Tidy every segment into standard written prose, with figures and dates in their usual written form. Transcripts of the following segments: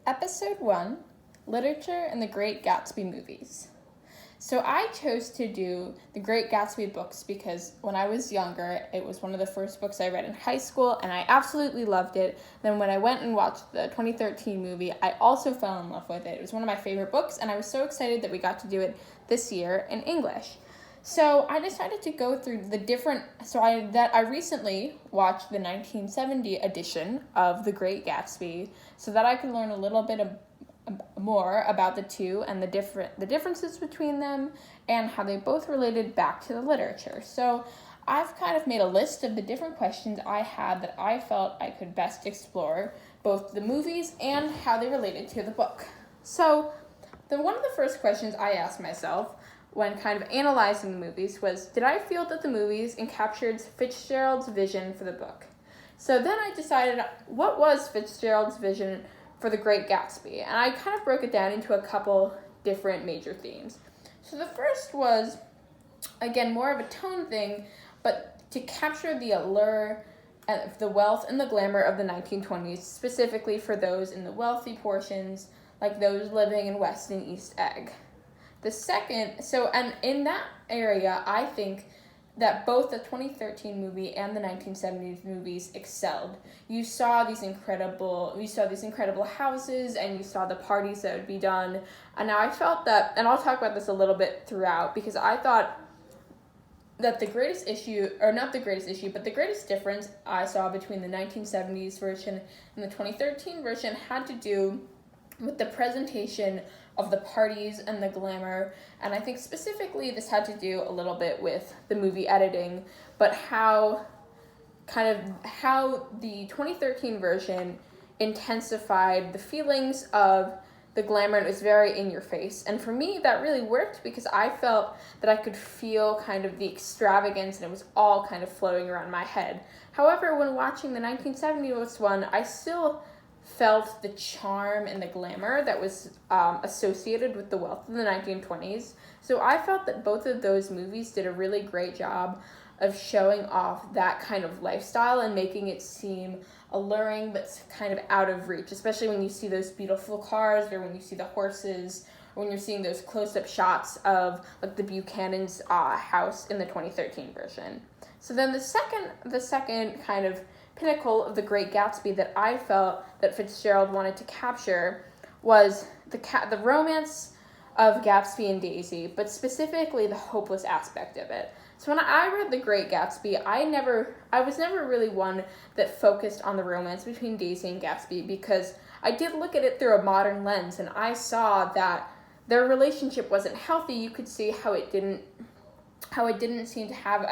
Episode 1, Literature and the Great Gatsby Movies. So I chose to do the Great Gatsby books because when I was younger, it was one of the first books I read in high school, and I absolutely loved it. Then when I went and watched the 2013 movie, I also fell in love with it. It was one of my favorite books, and I was so excited that we got to do it this year in English. So I decided to go through the different, I recently watched the 1970 edition of The Great Gatsby so that I could learn a little bit more about the two and the differences between them and how they both related back to the literature. So I've kind of made a list of the different questions I had that I felt I could best explore, both the movies and how they related to the book. So one of the first questions I asked myself when kind of analyzing the movies was, did I feel that the movies encaptured Fitzgerald's vision for the book? So then I decided, what was Fitzgerald's vision for The Great Gatsby? And I kind of broke it down into a couple different major themes. So the first was, again, more of a tone thing, but to capture the allure of the wealth and the glamour of the 1920s, specifically for those in the wealthy portions, like those living in West and East Egg. The second, and in that area, I think that both the 2013 movie and the 1970s movies excelled. You saw these incredible houses, and you saw the parties that would be done. And now I felt that, and I'll talk about this a little bit throughout, because I thought that the greatest difference I saw between the 1970s version and the 2013 version had to do with the presentation of the parties and the glamour, and I think specifically this had to do a little bit with the movie editing, but how the 2013 version intensified the feelings of the glamour, and it was very in your face. And for me, that really worked because I felt that I could feel kind of the extravagance, and it was all kind of floating around my head. However, when watching the 1970s one, I still felt the charm and the glamour that was associated with the wealth of the 1920s. So I felt that both of those movies did a really great job of showing off that kind of lifestyle and making it seem alluring but kind of out of reach, especially when you see those beautiful cars or when you see the horses, or when you're seeing those close-up shots of like the Buchanan's house in the 2013 version. So then the second kind of pinnacle of The Great Gatsby that I felt that Fitzgerald wanted to capture was the romance of Gatsby and Daisy, but specifically the hopeless aspect of it. So when I read The Great Gatsby, I was never really one that focused on the romance between Daisy and Gatsby, because I did look at it through a modern lens, and I saw that their relationship wasn't healthy. You could see how it didn't seem to have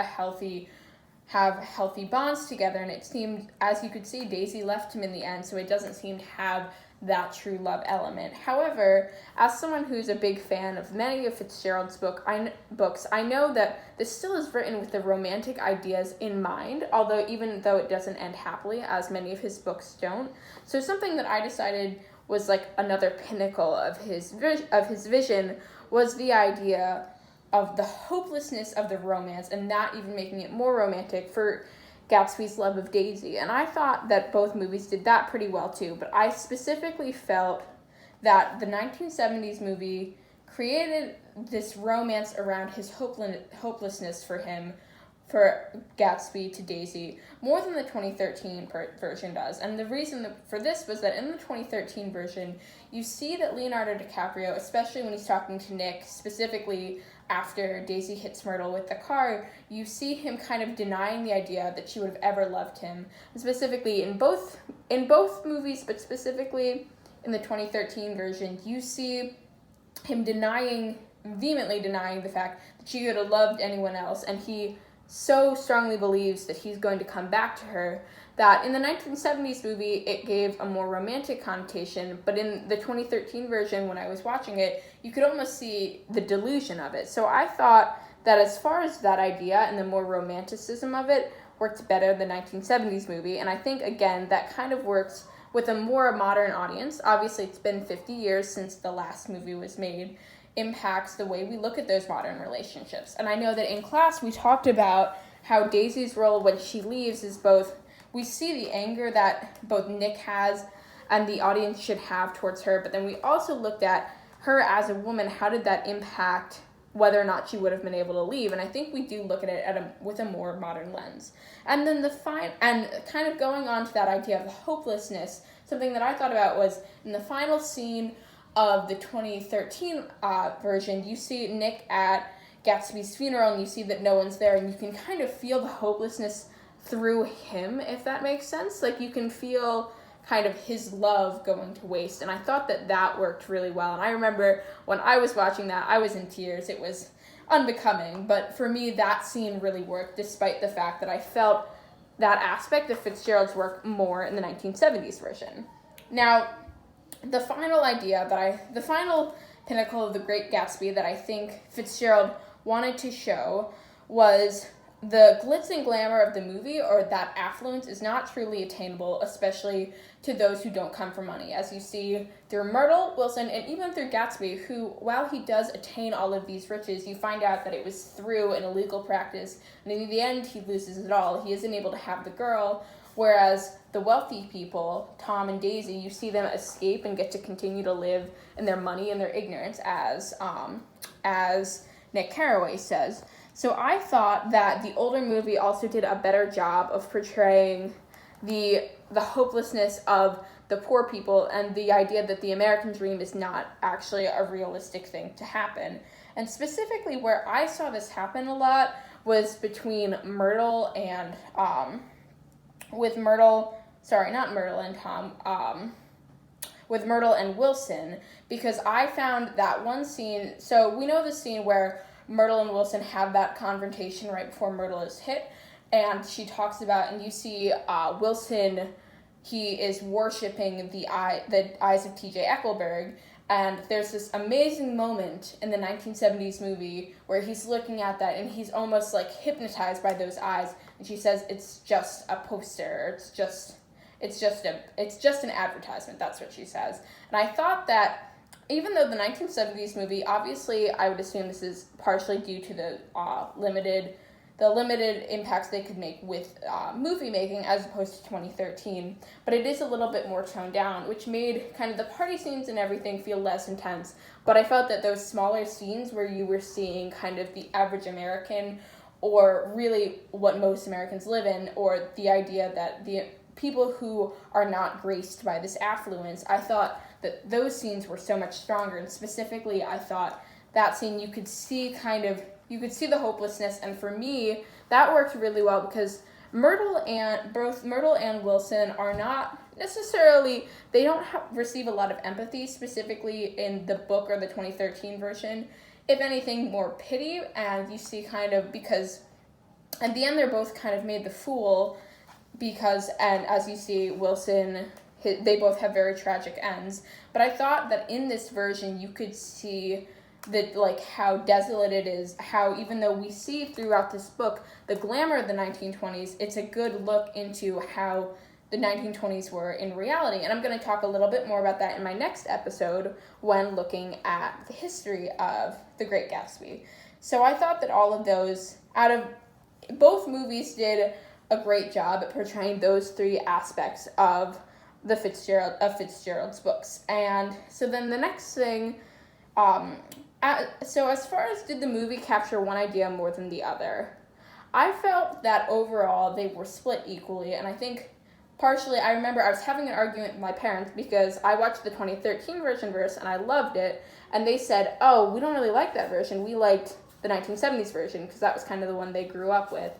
healthy bonds together, and it seemed, as you could see, Daisy left him in the end, so it doesn't seem to have that true love element. However, as someone who's a big fan of many of Fitzgerald's books, I know that this still is written with the romantic ideas in mind, even though it doesn't end happily, as many of his books don't. So something that I decided was like another pinnacle of his vision was the idea of the hopelessness of the romance, and not even making it more romantic for Gatsby's love of Daisy. And I thought that both movies did that pretty well too, but I specifically felt that the 1970s movie created this romance around his hopelessness for Gatsby to Daisy more than the 2013 version does. And the reason for this was that in the 2013 version, you see that Leonardo DiCaprio, especially when he's talking to Nick, specifically after Daisy hits Myrtle with the car, you see him kind of denying the idea that she would have ever loved him. And specifically in both movies, but specifically in the 2013 version, you see him vehemently denying the fact that she would have loved anyone else, and he so strongly believes that he's going to come back to her that in the 1970s movie it gave a more romantic connotation, but in the 2013 version, when I was watching it, you could almost see the delusion of it. So I thought that as far as that idea and the more romanticism of it worked better than the 1970s movie, and I think again that kind of works with a more modern audience. Obviously it's been 50 years since the last movie was made, impacts the way we look at those modern relationships. And I know that in class we talked about how Daisy's role when she leaves is both, we see the anger that both Nick has and the audience should have towards her. But then we also looked at her as a woman. How did that impact whether or not she would have been able to leave? And I think we do look at it with a more modern lens. And then and kind of going on to that idea of hopelessness, something that I thought about was in the final scene of the 2013 version, you see Nick at Gatsby's funeral, and you see that no one's there, and you can kind of feel the hopelessness through him, if that makes sense. Like, you can feel kind of his love going to waste, and I thought that worked really well. And I remember when I was watching that, I was in tears. It was unbecoming, but for me, that scene really worked, despite the fact that I felt that aspect of Fitzgerald's work more in the 1970s version. Now, the final pinnacle of The Great Gatsby that I think Fitzgerald wanted to show was the glitz and glamour of the movie, or that affluence, is not truly attainable, especially to those who don't come from money. As you see through Myrtle, Wilson, and even through Gatsby, who, while he does attain all of these riches, you find out that it was through an illegal practice, and in the end, he loses it all. He isn't able to have the girl, whereas the wealthy people, Tom and Daisy, you see them escape and get to continue to live in their money and their ignorance, as Nick Carraway says. So I thought that the older movie also did a better job of portraying the hopelessness of the poor people and the idea that the American dream is not actually a realistic thing to happen. And specifically where I saw this happen a lot was between Myrtle and, with Myrtle and Wilson, because I found that one scene, so we know the scene where Myrtle and Wilson have that confrontation right before Myrtle is hit, and she talks about, and you see Wilson, he is worshiping the eyes of T.J. Eckleburg, and there's this amazing moment in the 1970s movie where he's looking at that and he's almost like hypnotized by those eyes, and she says it's just a poster, it's just an advertisement. That's what she says. And I thought that even though the 1970s movie, obviously I would assume this is partially due to the limited impacts they could make with movie making as opposed to 2013, but it is a little bit more toned down, which made kind of the party scenes and everything feel less intense. But I felt that those smaller scenes where you were seeing kind of the average American, or really what most Americans live in, or the idea that the people who are not graced by this affluence, I thought that those scenes were so much stronger. And specifically, I thought that scene, you could see the hopelessness, and for me, that worked really well because both Myrtle and Wilson are not necessarily, they don't receive a lot of empathy, specifically in the book or the 2013 version. If anything, more pity, and you see kind of, because at the end they're both kind of made the fool, because, and as you see, Wilson, they both have very tragic ends. But I thought that in this version you could see that, like, how desolate it is, how even though we see throughout this book the glamour of the 1920s, it's a good look into how the 1920s were in reality. And I'm going to talk a little bit more about that in my next episode when looking at the history of The Great Gatsby. So I thought that all of those, both movies did a great job at portraying those three aspects of Fitzgerald's books. And so then the next thing, so as far as did the movie capture one idea more than the other, I felt that overall they were split equally, and I think partially, I remember I was having an argument with my parents because I watched the 2013 version and I loved it, and they said, oh, we don't really like that version, we liked the 1970s version, because that was kind of the one they grew up with.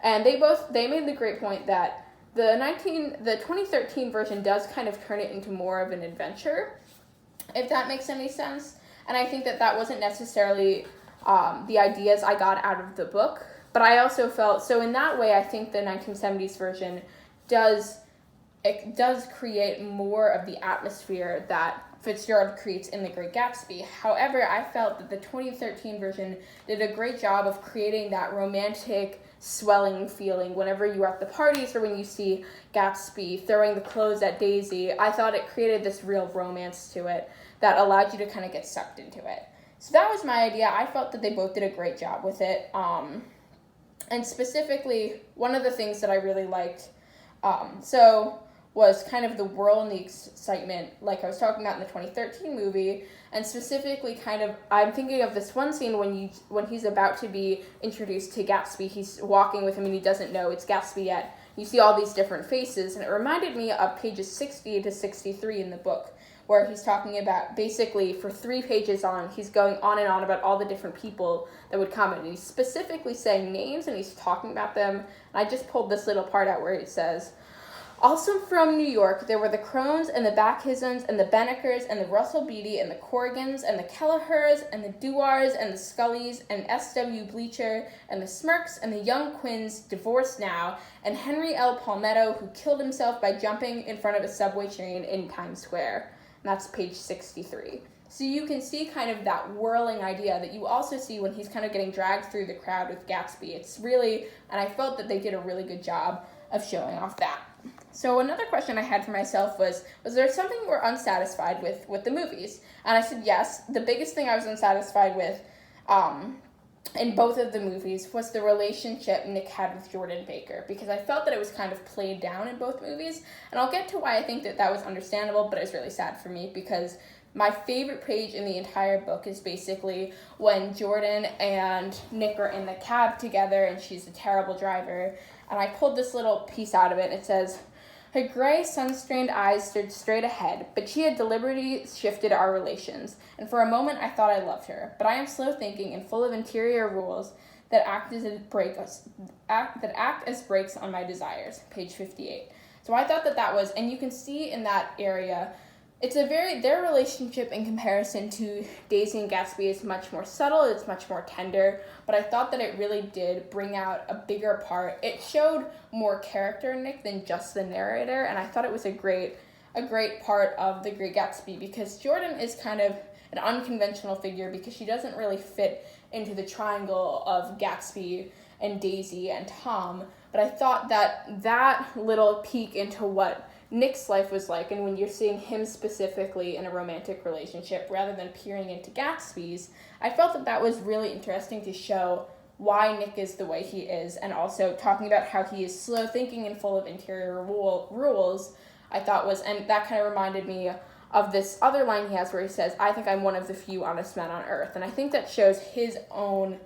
And they made the great point that the 2013 version does kind of turn it into more of an adventure, if that makes any sense. And I think that wasn't necessarily the ideas I got out of the book, but I also felt, so in that way, I think the 1970s version does create more of the atmosphere that Fitzgerald creates in The Great Gatsby. However, I felt that the 2013 version did a great job of creating that romantic, swelling feeling whenever you are at the parties or when you see Gatsby throwing the clothes at Daisy. I thought it created this real romance to it that allowed you to kind of get sucked into it. So that was my idea. I felt that they both did a great job with it. And specifically, one of the things that I really liked, so was kind of the whirl and the excitement, like I was talking about in the 2013 movie, and specifically kind of, I'm thinking of this one scene when he's about to be introduced to Gatsby. He's walking with him and he doesn't know it's Gatsby yet. You see all these different faces, and it reminded me of pages 60 to 63 in the book, where he's talking about, basically, for 3 pages on, he's going on and on about all the different people that would come in. And he's specifically saying names, and he's talking about them. And I just pulled this little part out where it says, also from New York, there were the Crones and the Backhisons and the Bennekers and the Russell Beatty and the Corrigans and the Kelleher's and the Dewars and the Scullys and S.W. Bleacher and the Smirks and the Young Quinns, divorced now, and Henry L. Palmetto, who killed himself by jumping in front of a subway train in Times Square. And that's page 63. So you can see kind of that whirling idea that you also see when he's kind of getting dragged through the crowd with Gatsby. It's really, and I felt that they did a really good job of showing off that. So another question I had for myself was there something you were unsatisfied with the movies? And I said yes. The biggest thing I was unsatisfied with in both of the movies was the relationship Nick had with Jordan Baker, because I felt that it was kind of played down in both movies. And I'll get to why I think that was understandable, but it was really sad for me, because my favorite page in the entire book is basically when Jordan and Nick are in the cab together and she's a terrible driver. And I pulled this little piece out of it. It says, her gray, sun-strained eyes stared straight ahead, but she had deliberately shifted our relations. And for a moment I thought I loved her. But I am slow-thinking and full of interior rules that act as brakes on my desires. Page 58. So I thought that was, and you can see in that area, their relationship in comparison to Daisy and Gatsby is much more subtle, it's much more tender, but I thought that it really did bring out a bigger part. It showed more character in Nick than just the narrator, and I thought it was a great part of The Great Gatsby, because Jordan is kind of an unconventional figure because she doesn't really fit into the triangle of Gatsby and Daisy and Tom, but I thought that little peek into what Nick's life was like, and when you're seeing him specifically in a romantic relationship rather than peering into Gatsby's, I felt that was really interesting to show why Nick is the way he is, and also talking about how he is slow thinking and full of interior rules, I thought was, and that kind of reminded me of this other line he has where he says, I think I'm one of the few honest men on earth, and I think that shows his own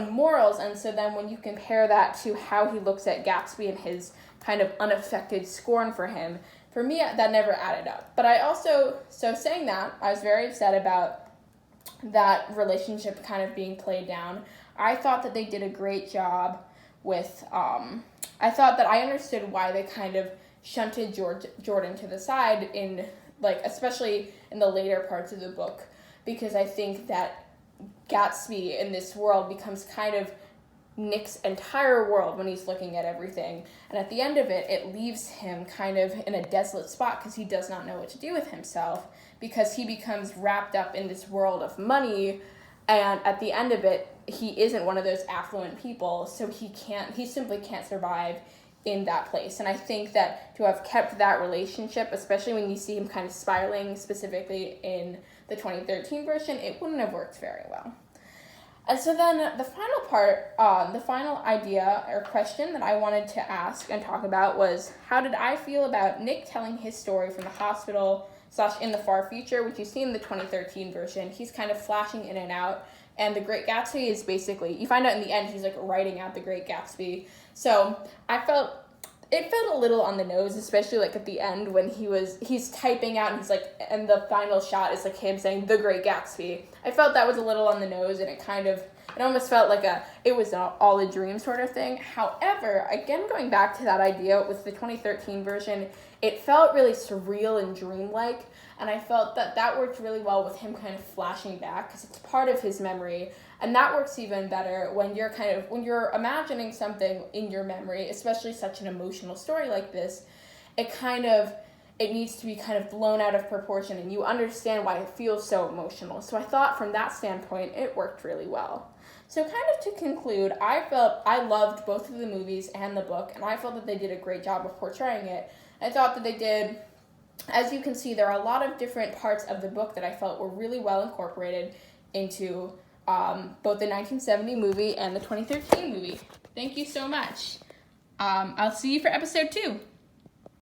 morals. And so then when you compare that to how he looks at Gatsby and his kind of unaffected scorn for him, for me, that never added up. But I also, so saying that, I was very upset about that relationship kind of being played down. I thought that they did a great job with, I thought that I understood why they kind of shunted Jordan to the side in, like, especially in the later parts of the book, because I think that Gatsby in this world becomes kind of Nick's entire world when he's looking at everything, and at the end of it, it leaves him kind of in a desolate spot because he does not know what to do with himself, because he becomes wrapped up in this world of money, and at the end of it, he isn't one of those affluent people, so he simply can't survive in that place. And I think that to have kept that relationship, especially when you see him kind of spiraling specifically in the 2013 version, it wouldn't have worked very well. And so then the final part, the final idea or question that I wanted to ask and talk about was, how did I feel about Nick telling his story from the hospital / in the far future, which you see in the 2013 version. He's kind of flashing in and out, and The Great Gatsby is basically, you find out in the end he's like writing out The Great Gatsby. So it felt a little on the nose, especially like at the end when he's typing out and he's like, and the final shot is like him saying The Great Gatsby. I felt that was a little on the nose, and it almost felt like it was all a dream sort of thing. However, again, going back to that idea with the 2013 version, it felt really surreal and dreamlike, and I felt that worked really well with him kind of flashing back because it's part of his memory. And that works even better when you're imagining something in your memory, especially such an emotional story like this. It needs to be kind of blown out of proportion, and you understand why it feels so emotional. So I thought from that standpoint, it worked really well. So kind of to conclude, I felt I loved both of the movies and the book, and I felt that they did a great job of portraying it. I thought that they did, as you can see, there are a lot of different parts of the book that I felt were really well incorporated into both the 1970 movie and the 2013 movie. Thank you so much. I'll see you for episode 2.